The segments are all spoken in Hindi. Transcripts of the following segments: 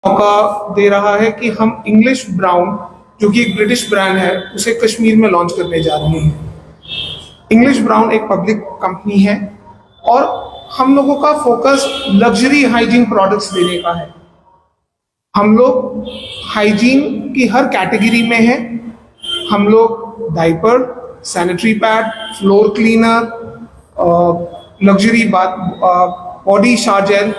मौका दे रहा है कि हम इंग्लिश ब्राउन, जो कि एक ब्रिटिश ब्रांड है, उसे कश्मीर में लॉन्च करने जा रहे हैं। इंग्लिश ब्राउन एक पब्लिक कंपनी है और हम लोगों का फोकस लग्जरी हाइजीन प्रोडक्ट्स देने का है। हम लोग हाइजीन की हर कैटेगरी में हैं। हम लोग diaper, sanitary pad, floor cleaner, luxury body shower gel,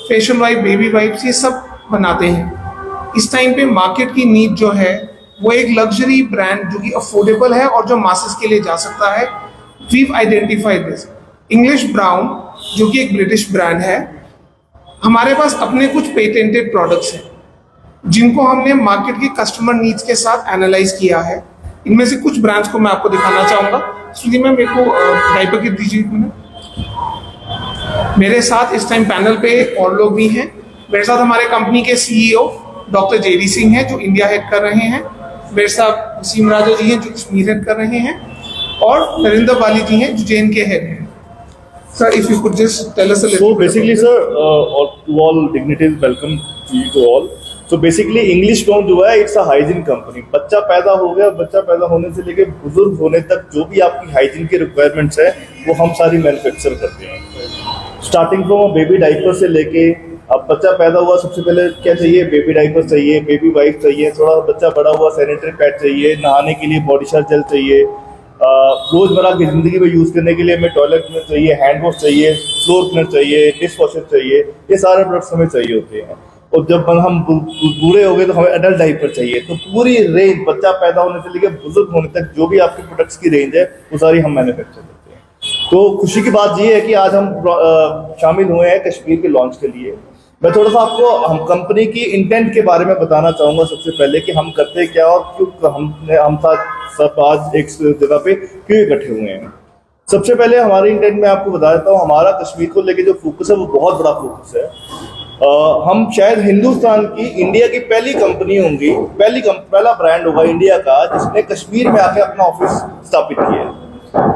facial wipe, baby wipes, ये सब बनाते हैं। इस टाइम पे मार्केट की नीड जो है वो एक लग्जरी ब्रांड जो कि अफोर्डेबल है और जो मासेस के लिए जा सकता है। We've identified this English brown, जो कि एक ब्रिटिश ब्रांड है। हमारे पास अपने कुछ पेटेंटेड प्रोडक्ट्स हैं जिनको हमने मार्केट की कस्टमर नीड्स के साथ एनालाइज किया है। इनमें से कुछ ब्रांड्स को मैं आपको दिखाना चाहूँगा। सुधी मैम, मेरे को डायपर किट दीजिए एक मिनट। मेरे साथ इस टाइम पैनल पे और लोग भी हैं। मेरे साथ हमारे कंपनी के सीईओ डॉक्टर जेडी सिंह हैं जो इंडिया हेड कर रहे हैं। मेरे साथ वसीम राजा जी हैं जो कश्मीर हेड कर रहे हैं, और नरेंद्र बाली जी हैं जो जेएन के हेड हैं। Sir, if you could just tell us a little. So basically, sir, to all dignitaries, welcome to all. So basically, English Brown जो है, it's a hygiene company. बच्चा पैदा हो गया, बच्चा पैदा होने से लेके बुजुर्ग होने तक जो भी आपकी हाइजीन की रिक्वायरमेंट्स है वो हम सारी मैन्युफैक्चर करते हैं। स्टार्टिंग फ्रॉम बेबी डाइपर से लेके, अब बच्चा पैदा हुआ सबसे पहले क्या चाहिए? बेबी डाइपर चाहिए, बेबी वाइप चाहिए, थोड़ा बच्चा बड़ा हुआ सैनिटरी पैड चाहिए, नहाने के लिए बॉडी शावर जेल चाहिए, रोजमर्रा की जिंदगी में यूज करने के लिए हमें टॉयलेट क्लीनर चाहिए, हैंड वॉश चाहिए, फ्लोर क्लीनर चाहिए, डिश वॉशर चाहिए। ये सारे प्रोडक्ट्स हमें चाहिए होते हैं। और जब हम बूढ़े हो गए तो हमें एडल्ट डाइपर चाहिए। तो पूरी रेंज, बच्चा पैदा होने से लेकर बुजुर्ग होने तक जो भी आपके प्रोडक्ट्स की रेंज है वो सारी हम मैन्युफैक्चर करते हैं। तो खुशी की बात ये है कि आज हम शामिल हुए हैं कश्मीर के लॉन्च के लिए। मैं थोड़ा सा आपको हम कंपनी की इंटेंट के बारे में बताना चाहूँगा सबसे पहले कि हम करते क्या और क्यों हम सब आज एक जगह पे क्यों इकट्ठे हुए हैं। सबसे पहले हमारे इंटेंट में आपको बता देता हूँ, हमारा कश्मीर को लेके जो फोकस है वो बहुत बड़ा फोकस है। हम शायद हिंदुस्तान की, इंडिया की पहली कंपनी होंगी, पहला ब्रांड होगा इंडिया का जिसने कश्मीर में आके अपना ऑफिस स्थापित किया।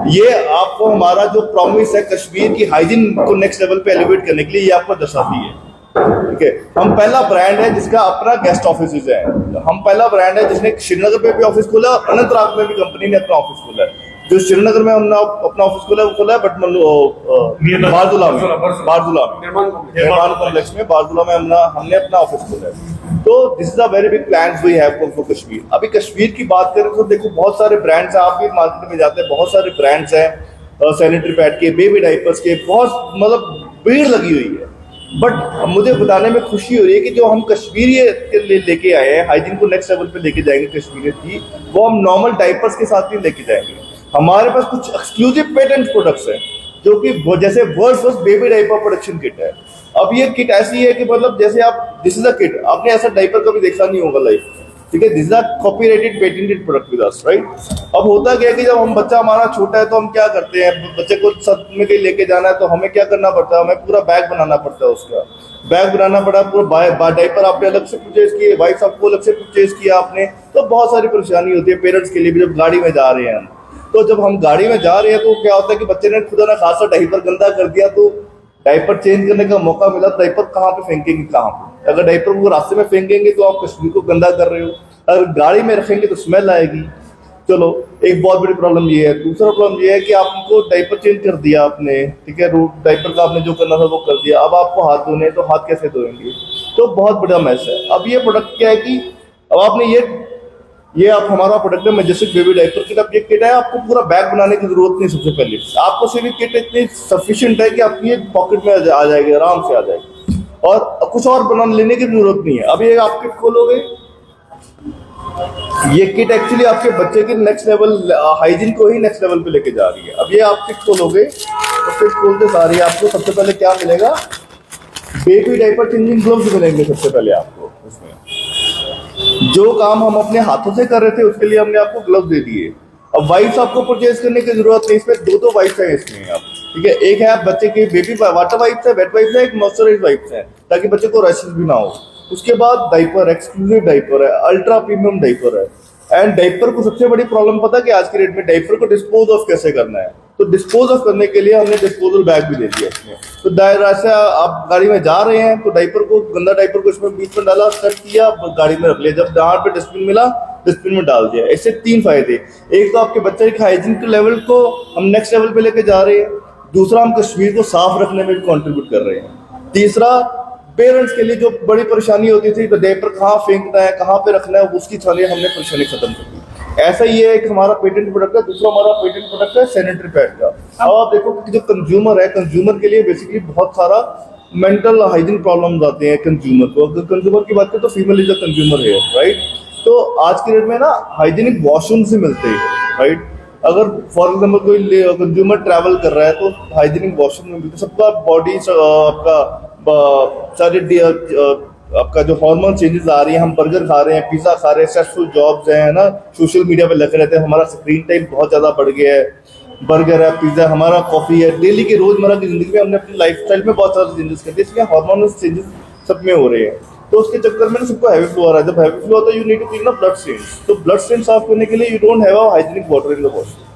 ये आपको हमारा जो प्रॉमिस है कश्मीर की हाइजीन को नेक्स्ट लेवल पे एलिवेट करने के लिए ये आपको दर्शाती है। ठीक है, हम पहला ब्रांड है जिसका अपना गेस्ट ऑफिस है। हम पहला ब्रांड है जिसने श्रीनगर पे भी ऑफिस खोला, अनंतनाग में भी कंपनी ने अपना ऑफिस खोला है। जो श्रीनगर में हमने अपना ऑफिस खोला है वो खोला है बारदुला में निर्माण कॉम्प्लेक्स में, बारदुला में हमने अपना ऑफिस खोला है। तो this is a very big plan we have for Kashmir. अभी कश्मीर की बात करें तो देखो बहुत सारे ब्रांड्स हैं, आप भी मार्केट में जाते हैं, बहुत सारे ब्रांड्स हैं सैनिटरी पैड के, बेबी डाइपर्स के, बहुत मतलब भीड़ लगी हुई है। बट मुझे बताने में खुशी हो रही है कि जो हम कश्मीरी लेके आए हैं, हाइजीन को नेक्स्ट लेवल पे लेके जाएंगे कश्मीर की, वो हम नॉर्मल डाइपर्स के साथ ही लेके जाएंगे। हमारे पास कुछ एक्सक्लूसिव पेटेंट प्रोडक्ट्स हैं जो कि जैसे world first baby diaper production kit है। अब ये किट ऐसी है कि मतलब जैसे आप, दिस इज अ किट, आपने ऐसा डाइपर कभी देखा नहीं होगा लाइफ, ठीक है। This is a copyrighted patented product with us, right. अब होता क्या है कि जब हम बच्चा हमारा छोटा है तो हम क्या करते हैं, बच्चे को साथ में कहीं लेके जाना है तो हमें क्या करना पड़ता है, हमें पूरा बैग बनाना पड़ता है, उसका बैग बनाना पड़ा, पूरा डाइपर आपने अलग से परचेज किए, वाइप्स आपको अलग से परचेज किया आपने, तो बहुत सारी परेशानी होती है पेरेंट्स के लिए भी जब गाड़ी में जा रहे हैं हम। तो जब हम गाड़ी में जा रहे हैं तो क्या होता है कि बच्चे ने खुदा ना खासा डाइपर गंदा कर दिया, तो डाइपर चेंज करने का मौका मिला, डाइपर कहाँ पे फेंकेंगे, कहाँ पे? अगर डाइपर को रास्ते में फेंकेंगे तो आप कश्मीर को गंदा कर रहे हो, अगर गाड़ी में रखेंगे तो स्मेल आएगी। चलो, एक बहुत बड़ी प्रॉब्लम ये है। दूसरा प्रॉब्लम ये है कि आपको डाइपर चेंज कर दिया आपने, ठीक है, रूट डाइपर का आपने जो करना था वो कर दिया, अब आपको हाथ धोने, तो हाथ कैसे धोएंगे? तो बहुत बड़ा मैस है। अब ये प्रोडक्ट क्या है कि अब आपने ये आप हमारा प्रोडक्ट है मैजेस्टिक बेबी डाइपर किट। अब ये किट है, आपको पूरा बैग बनाने की जरूरत नहीं। सबसे पहले आपको सिर्फ किट इतनी सफिशिएंट है कि आपकी ये पॉकेट में आ जाएगी, आराम से आ जाएगी, और कुछ और बना लेने की जरूरत नहीं है। अब ये आप किट खोलोगे, ये किट एक्चुअली आपके बच्चे की नेक्स्ट लेवल हाइजीन को ही नेक्स्ट लेवल पे लेके जा रही है। अब ये आप किट खोलोगे तो किट खोलते सारी आपको सबसे पहले क्या मिलेगा, बेबी डाइपर चेंजिंग ग्लव्स मिलेंगे सबसे पहले आपको। उसमें जो काम हम अपने हाथों से कर रहे थे उसके लिए हमने आपको ग्लव्स दे दिए। अब वाइप्स आपको परचेज करने की जरूरत नहीं, इसमें दो वाइप्स है इसमें आप, ठीक है। एक है बच्चे की बेबी वाटर वाइप्स है, वेट वाइप्स है, एक मॉइस्चराइज वाइप्स है ताकि बच्चे को रैशेस भी ना हो। उसके बाद डाइपर, एक्सक्लूसिव डाइपर है, अल्ट्रा प्रीमियम डाइपर है। एंड डाइपर को सबसे बड़ी प्रॉब्लम पता है कि आज की डेट में डाइपर को डिस्पोज ऑफ कैसे करना है। तो डिस्पोज ऑफ करने के लिए हमने डिस्पोजल बैग भी दे दिया इसमें। तो दायरा से आप गाड़ी में जा रहे हैं तो डाइपर को, गंदा डाइपर को इसमें बीच में डाला, सेट किया, गाड़ी में रख लिया, जब जहाँ पे डस्टबिन मिला डस्टबिन में डाल दिया। इससे 3 फायदे, एक तो आपके बच्चे के हाइजीन के लेवल को हम नेक्स्ट लेवल पे लेके जा रहे हैं, दूसरा हम कश्मीर को साफ रखने में भी कॉन्ट्रीब्यूट कर रहे हैं, तीसरा पेरेंट्स के लिए जो बड़ी परेशानी होती थी, तो डायपर कहाँ फेंकना है, कहाँ पे रखना है, उसकी छाले हमने परेशानी खत्म कर दी। ऐसा ही है, एक हमारा पेटेंट प्रोडक्ट है, दूसरा हमारा पेटेंट प्रोडक्ट है सैनिटरी पैड का। अब आप देखो कि जो कंज्यूमर है, कंज्यूमर के लिए बेसिकली बहुत सारा मेंटल हाइजीन प्रॉब्लम्स आते हैं कंज्यूमर को। अगर कंज्यूमर की बात करें तो फीमेल इज अ कंज्यूमर है, राइट। तो आज के डेट में ना हाइजीनिक वॉशरूम से मिलते हैं, राइट। अगर फॉर एग्जाम्पल कोई कंज्यूमर ट्रैवल कर रहा है तो हाइजीनिक वॉशरूम में मिलते, सबका बॉडी आपका सारे आपका जो हार्मोन चेंजेस आ रही है, हम बर्गर खा रहे हैं, पिज्जा खा रहे हैं, स्ट्रेसफुल जॉब्स हैं ना, सोशल मीडिया पे लगे रहते हैं, हमारा स्क्रीन टाइम बहुत ज़्यादा बढ़ गया है, बर्गर है, पिज्जा, हमारा कॉफ़ी है, डेली की रोज़मर्रा की ज़िंदगी में हमने अपनी लाइफस्टाइल में बहुत सारे चेंजेस कर दिए, इसलिए हार्मोनल चेंजेस सब में हो रहे हैं। तो उसके चक्कर में ना सबको हैवी फ्लो आ रहा है। जब हैवी फ्लो आता है you need to clean up blood stains, तो ब्लड स्टेन साफ करने के लिए you don't have a hygienic water in the washroom.